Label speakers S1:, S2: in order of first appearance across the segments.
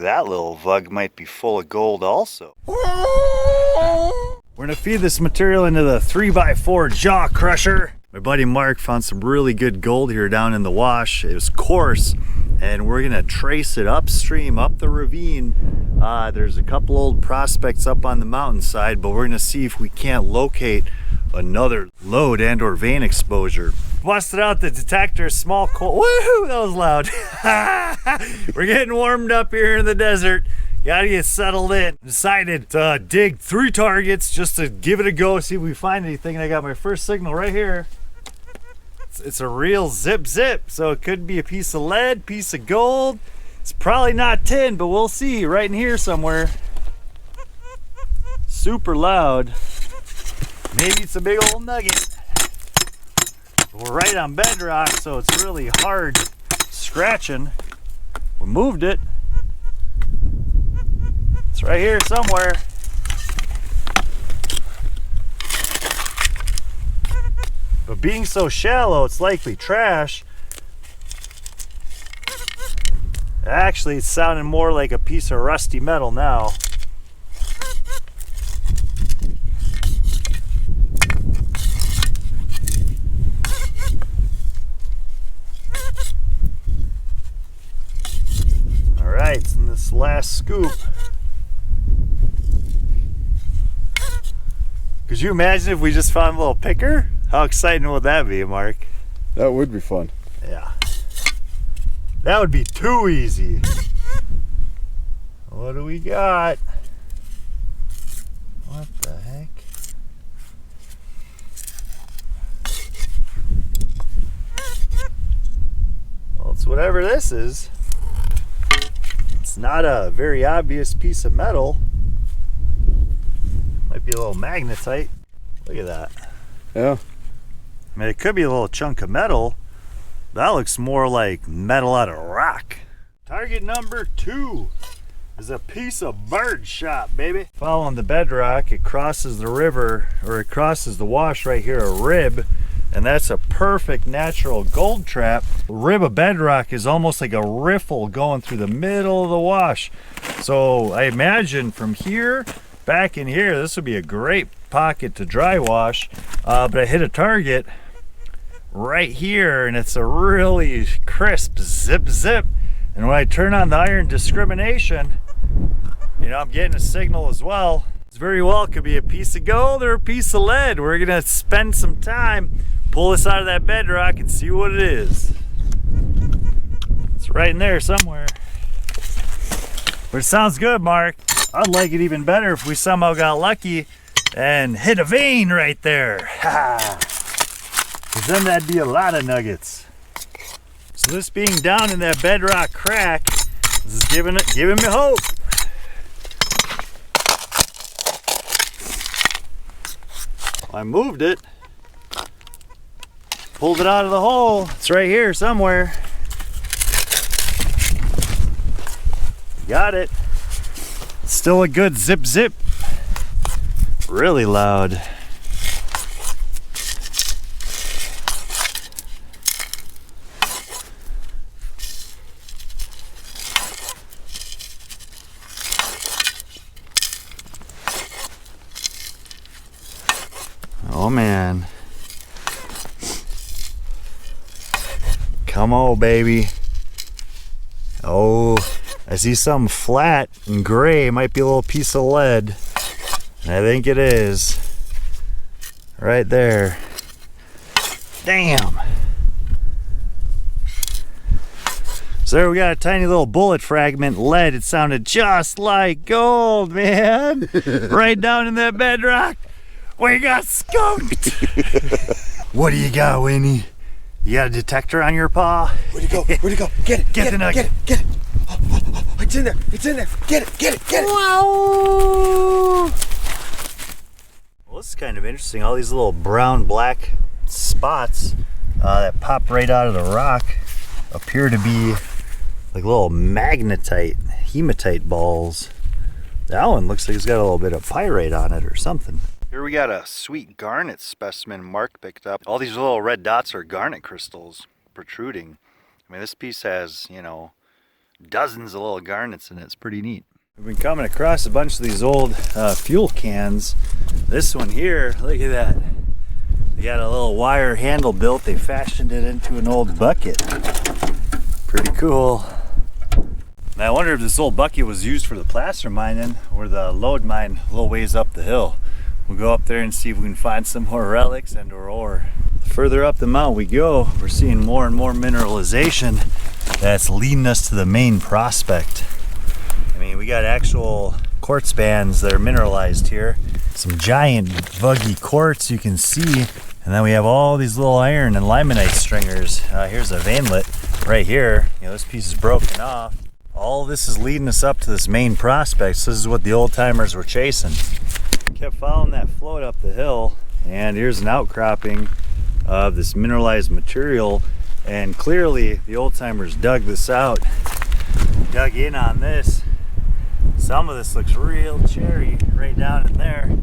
S1: that little vug might be full of gold also. We're gonna feed this material into the 3x4 jaw crusher. My buddy Mark found some really good gold here down in the wash. It was coarse, and we're gonna trace it upstream, up the ravine. There's a couple old prospects up on the mountainside, but we're gonna see if we can't locate another lode and or vein exposure. Busted out the detector, small coal. Woohoo, that was loud. We're getting warmed up here in the desert. Gotta get settled in. Decided to dig 3 targets just to give it a go, see if we find anything. And I got my first signal right here. It's a real zip, so it could be a piece of lead, piece of gold. It's probably not tin, but we'll see. Right in here somewhere. Super loud. Maybe it's a big old nugget. We're right on bedrock, so it's really hard scratching. We moved it. It's right here somewhere. But being so shallow, it's likely trash. Actually, it's sounding more like a piece of rusty metal now. All right, it's in this last scoop. Could you imagine if we just found a little picker? How exciting would that be, Mark?
S2: That would be fun.
S1: Yeah. That would be too easy. What do we got? What the heck? Well, it's whatever this is. It's not a very obvious piece of metal. Might be a little magnetite. Look at that.
S2: Yeah.
S1: I mean, it could be a little chunk of metal. That looks more like metal out of rock. Target number 2 is a piece of bird shot, baby. Following the bedrock, it crosses the river, or it crosses the wash right here, a rib, and that's a perfect natural gold trap. A rib of bedrock is almost like a riffle going through the middle of the wash. So I imagine from here back in here, this would be a great pocket to dry wash. But I hit a target right here, and it's a really crisp zip. And when I turn on the iron discrimination, you know, I'm getting a signal as well. It's very well could be a piece of gold or a piece of lead. We're gonna spend some time, pull this out of that bedrock and see what it is. It's right in there somewhere. But it sounds good, Mark. I'd like it even better if we somehow got lucky and hit a vein right there. Because then that'd be a lot of nuggets. So this being down in that bedrock crack, this is giving me hope. I moved it, pulled it out of the hole. It's right here somewhere. Got it. Still a good zip. Really loud. Oh man. Come on, baby. Oh, I see something flat and gray. Might be a little piece of lead. I think it is. Right there. Damn. So there we got a tiny little bullet fragment, lead. It sounded just like gold, man. Right down in that bedrock. We got skunked. What do you got, Winnie? You got a detector on your paw?
S3: Where'd it go? Where'd it go? Get it.
S1: Get the nugget.
S3: Get it. Oh, it's in there. It's in there. Get it.
S1: Wow. Well, this is kind of interesting. All these little brown black spots that pop right out of the rock appear to be like little magnetite, hematite balls. That one looks like it's got a little bit of pyrite on it or something. Here we got a sweet garnet specimen Mark picked up. All these little red dots are garnet crystals protruding. I mean, this piece has, you know, dozens of little garnets in it. It's pretty neat. We've been coming across a bunch of these old fuel cans. This one here, look at that. They got a little wire handle built. They fashioned it into an old bucket. Pretty cool. Now I wonder if this old bucket was used for the placer mining or the lode mine a little ways up the hill. We'll go up there and see if we can find some more relics and or ore. The further up the mountain we go, we're seeing more and more mineralization that's leading us to the main prospect. I mean, we got actual quartz bands that are mineralized here. Some giant vuggy quartz you can see. And then we have all these little iron and limonite stringers. Here's a veinlet right here. You know, this piece is broken off. All this is leading us up to this main prospect. So this is what the old timers were chasing. Kept following that float up the hill, and here's an outcropping of this mineralized material. And clearly the old timers dug this out, dug in on this. Some of this looks real cherry right down in there.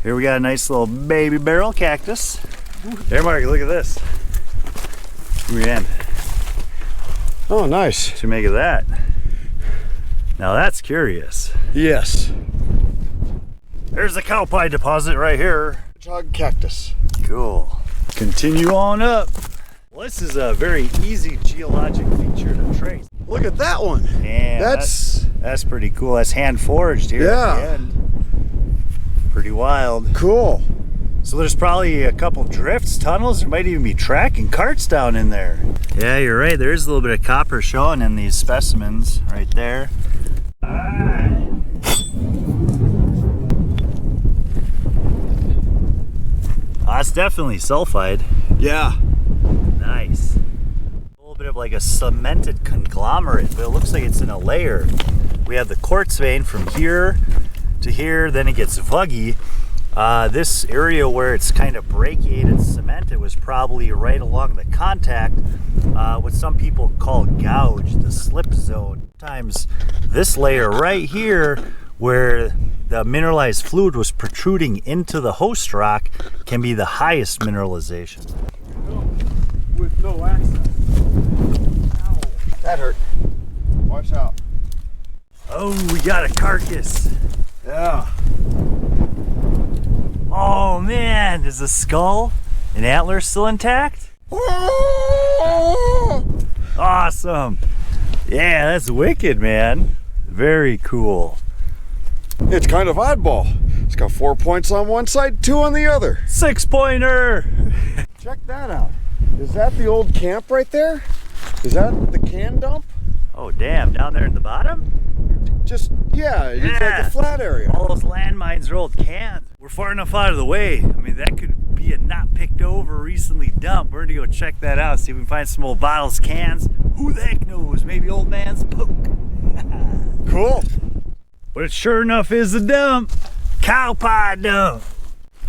S1: Here we got a nice little baby barrel cactus. There, Mark, look at this. Give me your hand.
S2: Oh, nice.
S1: What you make of that? Now that's curious.
S2: Yes.
S1: There's the cow pie deposit right here.
S2: Hedgehog cactus.
S1: Cool. Continue on up. Well, this is a very easy geologic feature to trace.
S2: Look at that one.
S1: And that's pretty cool. That's hand forged here at the end. Pretty wild.
S2: Cool.
S1: So there's probably a couple drifts, tunnels. There might even be tracking carts down in there. Yeah, you're right. There is a little bit of copper showing in these specimens right there. That's definitely sulfide.
S2: Yeah.
S1: Nice. A little bit of like a cemented conglomerate, but it looks like it's in a layer. We have the quartz vein from here to here, then it gets vuggy. This area where it's kind of brachiated cemented was probably right along the contact, what some people call gouge, the slip zone. Sometimes this layer right here where the mineralized fluid was protruding into the host rock can be the highest mineralization.
S2: With no access. Ow. That hurt. Watch out.
S1: Oh, we got a carcass.
S2: Yeah.
S1: Oh man, is the skull and antler still intact? Awesome. Yeah, that's wicked, man. Very cool.
S2: It's kind of oddball. It's got 4 points on one side, 2 on the other.
S1: 6-pointer.
S2: Check that out. Is that the old camp right there? Is that the can dump?
S1: Oh damn, down there at the bottom?
S2: Just, yeah, it's like a flat area.
S1: All those landmines are old cans. We're far enough out of the way. I mean, that could be a not picked over, recently dumped. We're gonna go check that out, see if we can find some old bottles, cans. Who the heck knows? Maybe old man's poke.
S2: Cool.
S1: But it sure enough is a dump. Cow pie dump.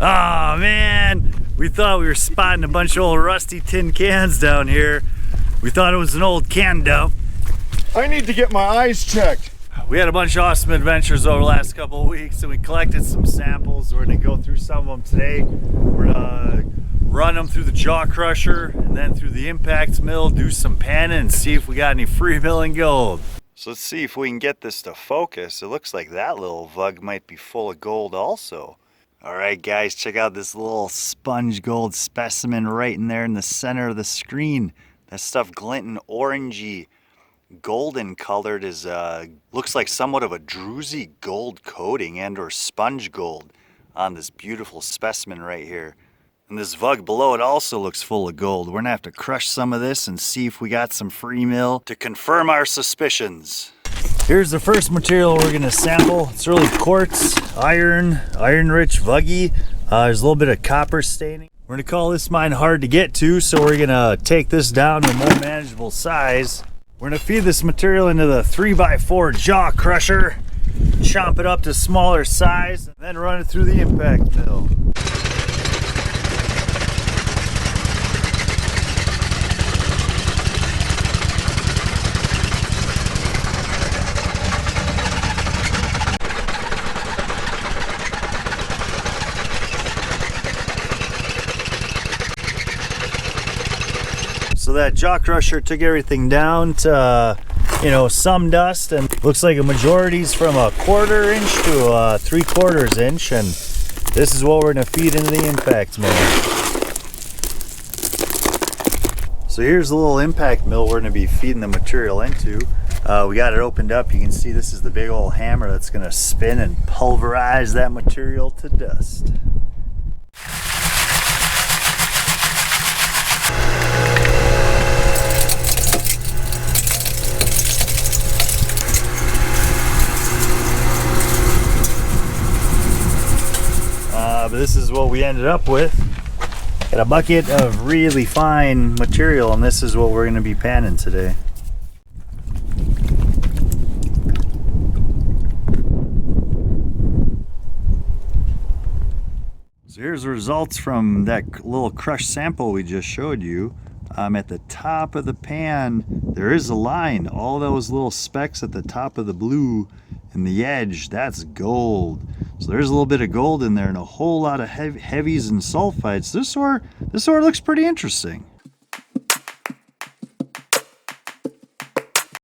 S1: Oh man, we thought we were spotting a bunch of old rusty tin cans down here. We thought it was an old can dump.
S2: I need to get my eyes checked.
S1: We had a bunch of awesome adventures over the last couple of weeks, and we collected some samples. We're gonna go through some of them today. We're gonna run them through the jaw crusher and then through the impact mill, do some panning and see if we got any free milling gold. So let's see if we can get this to focus. It looks like that little vug might be full of gold also. All right, guys, check out this little sponge gold specimen right in there in the center of the screen. That stuff glinting orangey, golden colored is looks like somewhat of a druzy gold coating and or sponge gold on this beautiful specimen right here. And this vug below it also looks full of gold. We're gonna have to crush some of this and see if we got some free mill to confirm our suspicions. Here's the first material we're gonna sample. It's really quartz, iron rich vuggy. There's a little bit of copper staining. We're gonna call this mine hard to get to, so we're gonna take this down to a more manageable size. We're gonna feed this material into the 3x4 jaw crusher, chomp it up to smaller size, and then run it through the impact mill. So that jaw crusher took everything down to you know, some dust, and looks like a majority's from a 1/4 inch to a 3/4 inch, and this is what we're gonna feed into the impact mill. So here's the little impact mill we're gonna be feeding the material into. We got it opened up. You can see this is the big old hammer that's gonna spin and pulverize that material to dust. But this is what we ended up with. Got a bucket of really fine material, and this is what we're going to be panning today. So here's the results from that little crushed sample we just showed you. At the top of the pan, there is a line. All those little specks at the top of the blue and the edge, that's gold. So there's a little bit of gold in there and a whole lot of heavies and sulfites. This ore looks pretty interesting.